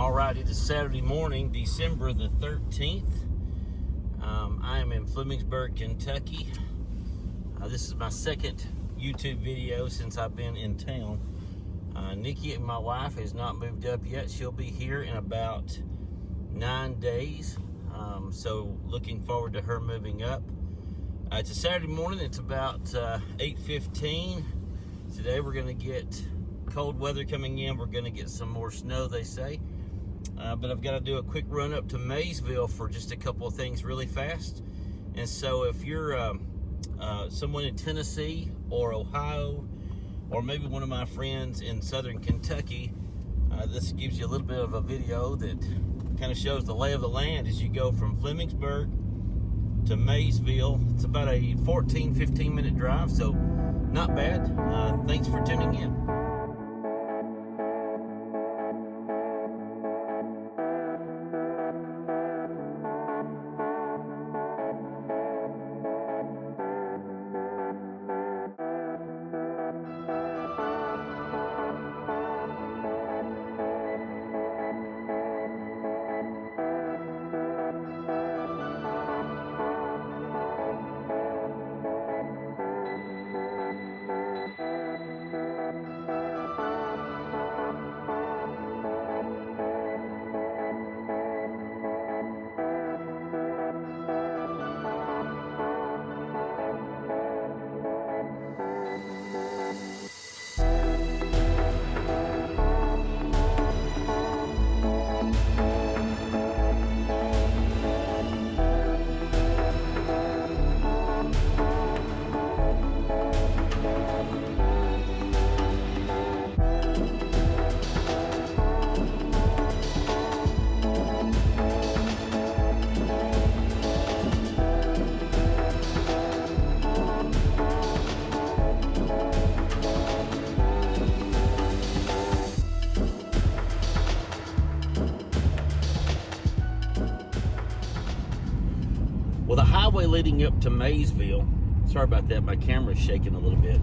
All right, it is Saturday morning, December the 13th. I am in Flemingsburg, Kentucky. This is my second YouTube video since I've been in town. Nikki, my wife, has not moved up yet. She'll be here in about 9 days. So looking forward to her moving up. It's a Saturday morning. It's about 8:15. Today we're going to get cold weather coming in. We're going to get some more snow, they say. But I've got to do a quick run up to Maysville for just a couple of things really fast. And so if you're someone in Tennessee or Ohio, or maybe one of my friends in southern Kentucky, this gives you a little bit of a video that kind of shows the lay of the land as you go from Flemingsburg to Maysville. It's about a 15 minute drive, so not bad. Thanks for tuning in. Well, the highway leading up to Maysville, sorry about that, my camera's shaking a little bit.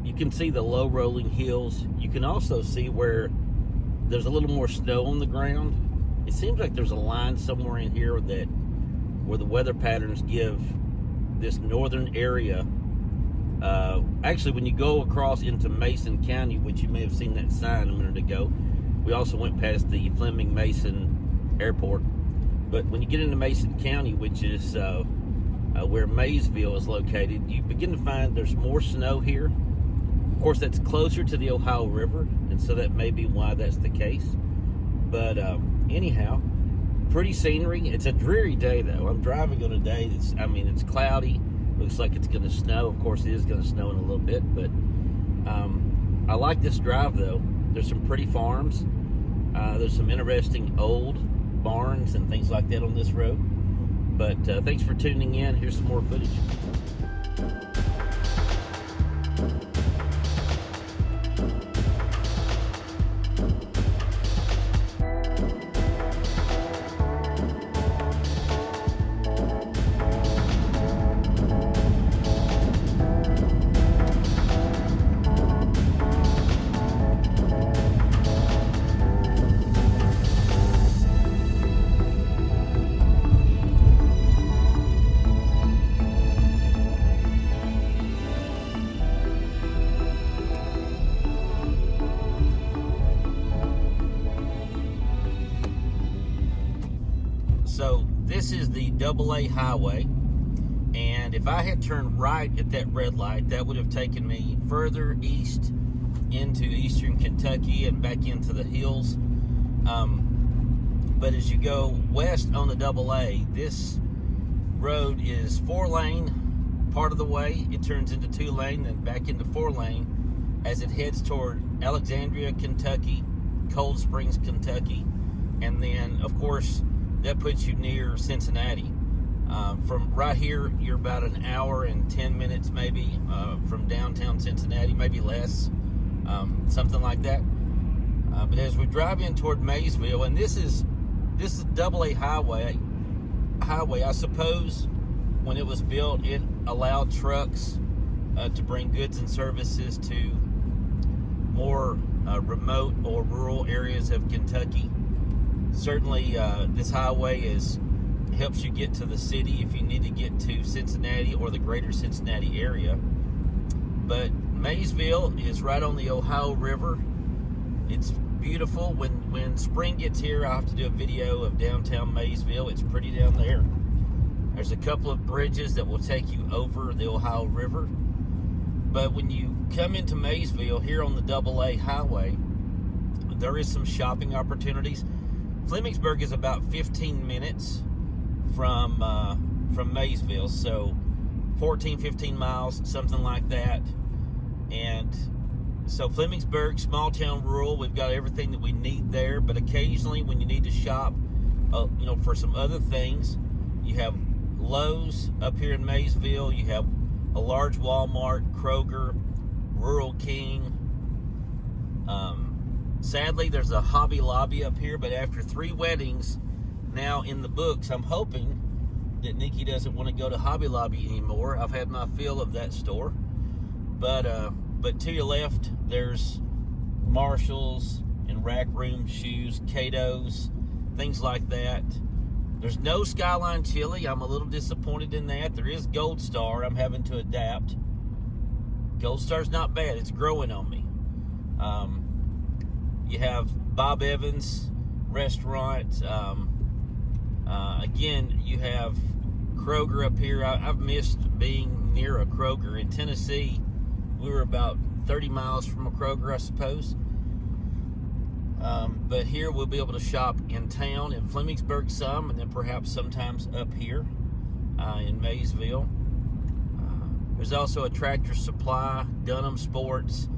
You can see the low rolling hills. You can also see where there's a little more snow on the ground. It seems like there's a line somewhere in here where the weather patterns give this northern area. Actually, when you go across into Mason County, which you may have seen that sign a minute ago, we also went past the Fleming-Mason Airport. But when you get into Mason County, which is where Maysville is located, you begin to find there's more snow here. Of course, that's closer to the Ohio River, and so that may be why that's the case. But anyhow, pretty scenery. It's a dreary day, though. I'm driving on a day it's cloudy. Looks like it's going to snow. Of course, it is going to snow in a little bit, but I like this drive, though. There's some pretty farms. There's some interesting old barns and things like that on this road. But thanks for tuning in. Here's some more footage. So this is the AA highway, and if I had turned right at that red light, that would have taken me further east into eastern Kentucky and back into the hills. But as you go west on the AA, this road is 4-lane part of the way. It turns into 2-lane, then back into 4-lane as it heads toward Alexandria, Kentucky, Cold Springs, Kentucky, and then, of course, that puts you near Cincinnati. From right here, you're about an hour and 10 minutes maybe from downtown Cincinnati, maybe less, something like that. But as we drive in toward Maysville, and this is AA highway. I suppose when it was built, it allowed trucks to bring goods and services to more remote or rural areas of Kentucky. Certainly, this highway helps you get to the city if you need to get to Cincinnati or the greater Cincinnati area. But Maysville is right on the Ohio River. It's beautiful. When spring gets here, I'll have to do a video of downtown Maysville. It's pretty down there. There's a couple of bridges that will take you over the Ohio River. But when you come into Maysville here on the AA highway, there is some shopping opportunities. Flemingsburg is about 15 minutes from Maysville, so 15 miles, something like that. And so Flemingsburg, small town, rural, we've got everything that we need there. But occasionally, when you need to shop, for some other things, you have Lowe's up here in Maysville. You have a large Walmart, Kroger, Rural King. Sadly, there's a Hobby Lobby up here, but after 3 weddings now in the books, I'm hoping that Nikki doesn't want to go to Hobby Lobby anymore. I've had my fill of that store. But to your left, there's Marshalls and Rack Room Shoes, Cato's, things like that. There's no Skyline Chili. I'm a little disappointed in that. There is Gold Star. I'm having to adapt. Gold Star's not bad. It's growing on me. You have Bob Evans Restaurant. Again, you have Kroger up here. I've missed being near a Kroger. In Tennessee, we were about 30 miles from a Kroger, I suppose. But here we'll be able to shop in town, in Flemingsburg some, and then perhaps sometimes up here in Maysville. There's also a Tractor Supply, Dunham Sports,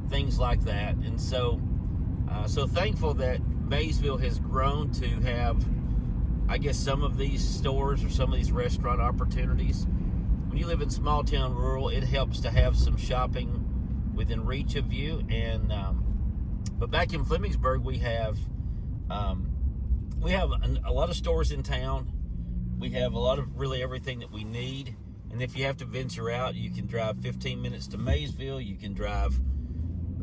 things like that. And so thankful that Maysville has grown to have, I guess, some of these stores or some of these restaurant opportunities. When you live in small town rural, it helps to have some shopping within reach of you. And but back in Flemingsburg, we have a lot of stores in town. We have a lot of really everything that we need. And if you have to venture out, you can drive 15 minutes to Maysville. You can drive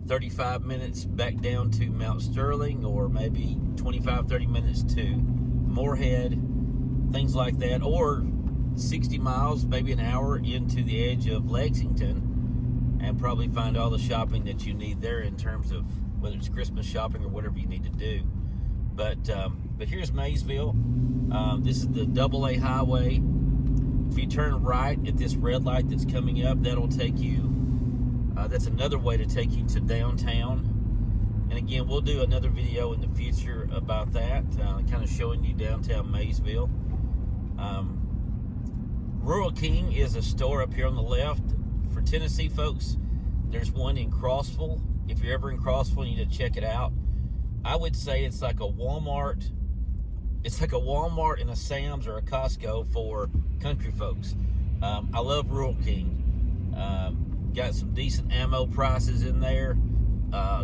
35 minutes back down to Mount Sterling, or maybe 25-30 minutes to Moorhead, things like that, or 60 miles, maybe an hour into the edge of Lexington, and probably find all the shopping that you need there in terms of whether it's Christmas shopping or whatever you need to do. But here's Maysville. This is the AA highway. If you turn right at this red light that's coming up, that'll take you, that's another way to take you to downtown. And again, we'll do another video in the future about that, kind of showing you downtown Maysville. Rural King is a store up here on the left. For Tennessee folks, there's one in Crossville. If you're ever in Crossville, you need to check it out. I would say it's like a Walmart. It's like a Walmart and a Sam's or a Costco for country folks. I love Rural King. Got some decent ammo prices in there.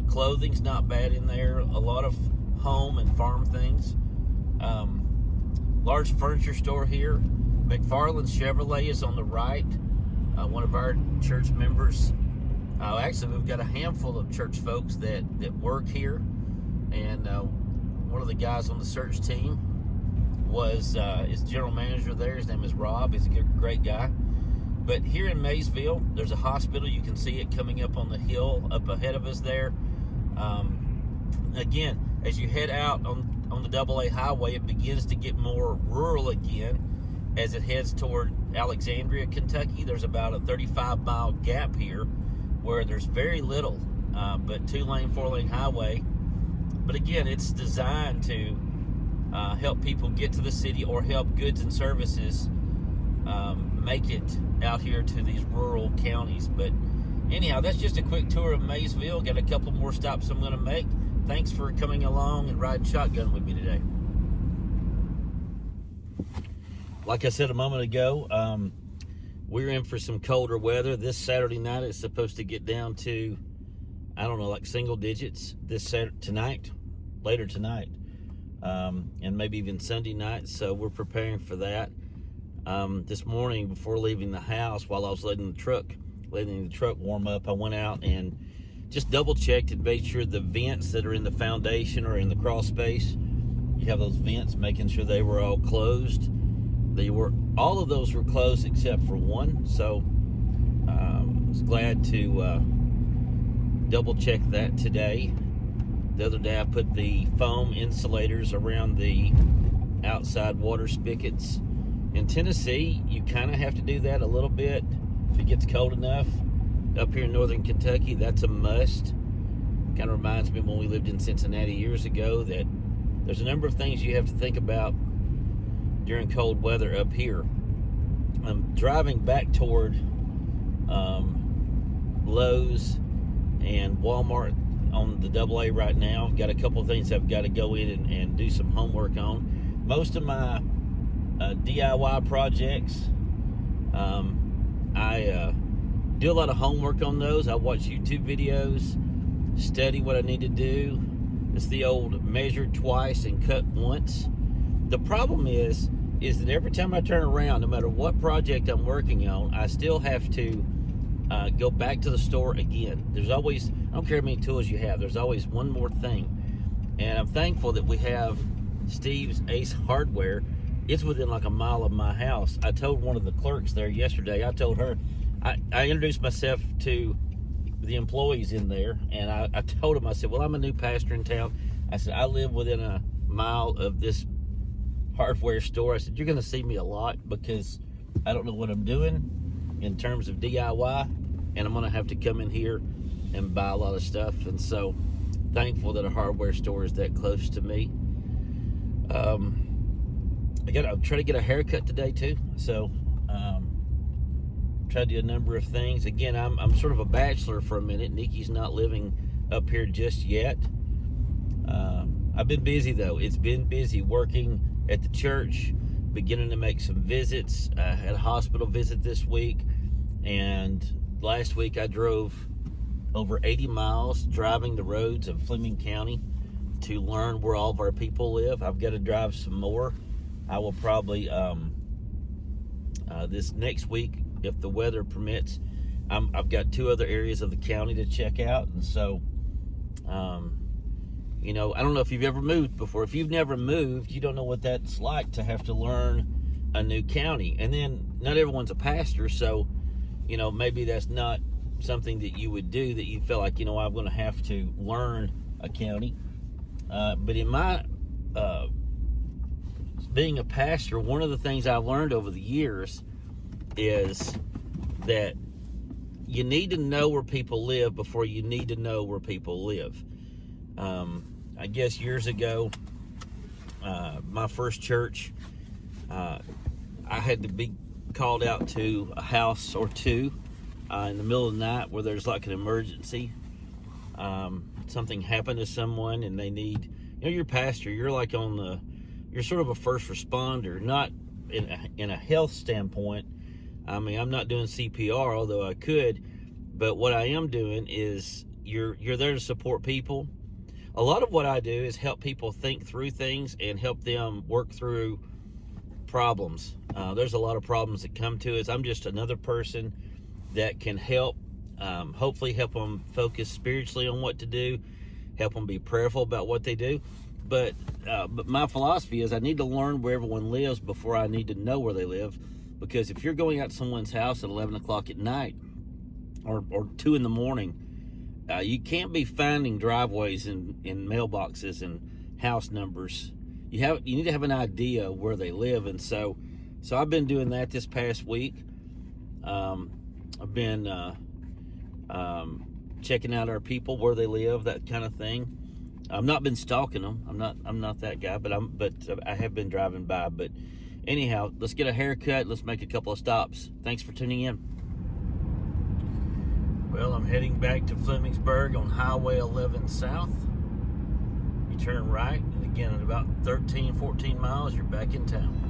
Clothing's not bad in there. A lot of home and farm things. Large furniture store here. McFarland Chevrolet is on the right. One of our church members. Actually, we've got a handful of church folks that work here. And one of the guys on the search team is general manager there. His name is Rob. He's a great guy. But here in Maysville, there's a hospital. You can see it coming up on the hill up ahead of us there. Again, as you head out on the AA highway, it begins to get more rural again as it heads toward Alexandria, Kentucky. There's about a 35-mile gap here where there's very little, but 2-lane, 4-lane highway. But again, it's designed to help people get to the city or help goods and services make it out here to these rural counties. But anyhow, that's just a quick tour of Maysville. Got a couple more stops I'm going to make. Thanks for coming along and riding shotgun with me today. Like I said a moment ago, we're in for some colder weather. This Saturday night it's supposed to get down to, I don't know, like single digits later tonight, and maybe even Sunday night. So we're preparing for that. This morning, before leaving the house, while I was letting the truck warm up, I went out and just double checked and made sure the vents that are in the foundation or in the crawl space You have those vents, making sure they were all closed. All of those were closed except for one. So I was glad to double check that today. The other day I put the foam insulators around the outside water spigots. In Tennessee, you kind of have to do that a little bit if it gets cold enough. Up here in northern Kentucky, that's a must. Kind of reminds me of when we lived in Cincinnati years ago, that there's a number of things you have to think about during cold weather up here. I'm driving back toward Lowe's and Walmart on the AA right now. I've got a couple of things I've got to go in and do some homework on. Most of my DIY projects, I do a lot of homework on those. I watch YouTube videos, study what I need to do. It's the old measure twice and cut once. The problem is that every time I turn around, no matter what project I'm working on, I still have to go back to the store again. There's always, I don't care how many tools you have, there's always one more thing. And I'm thankful that we have Steve's Ace Hardware. It's within like a mile of my house. I told one of the clerks there yesterday, I told her, I introduced myself to the employees in there, and I told them, I said, well, I'm a new pastor in town. I said, I live within a mile of this hardware store. I said, you're going to see me a lot because I don't know what I'm doing in terms of DIY, and I'm going to have to come in here and buy a lot of stuff. And so thankful that a hardware store is that close to me. I'm trying to get a haircut today too, so try to do a number of things. Again, I'm sort of a bachelor for a minute. Nikki's not living up here just yet. I've been busy though. It's been busy working at the church, beginning to make some visits. I had a hospital visit this week, and last week I drove over 80 miles driving the roads of Fleming County to learn where all of our people live. I've got to drive some more. I will probably this next week, if the weather permits. I've got 2 other areas of the county to check out, and so I don't know if you've ever moved before. If you've never moved, you don't know what that's like to have to learn a new county. And then not everyone's a pastor, so maybe that's not something that you would do, that you feel like, I'm going to have to learn a county. But in my being a pastor, one of the things I've learned over the years is that you need to know where people live before you need to know where people live. I guess years ago, my first church, I had to be called out to a house or two in the middle of the night where there's like an emergency. Something happened to someone and they need, you're pastor, you're like you're sort of a first responder, not in a health standpoint. I mean, I'm not doing CPR, although I could, but what I am doing is you're there to support people. A lot of what I do is help people think through things and help them work through problems. There's a lot of problems that come to us. I'm just another person that can help, hopefully help them focus spiritually on what to do, help them be prayerful about what they do. But my philosophy is I need to learn where everyone lives before I need to know where they live. Because if you're going out to someone's house at 11 o'clock at night or 2 in the morning, you can't be finding driveways and mailboxes and house numbers. You need to have an idea where they live. And so I've been doing that this past week. I've been checking out our people, where they live, that kind of thing. I've not been stalking them. I'm not that guy, but I have been driving by. But anyhow, let's get a haircut. Let's make a couple of stops. Thanks for tuning in. Well, I'm heading back to Flemingsburg on Highway 11 South. You turn right, and again, in about 13, 14 miles, you're back in town.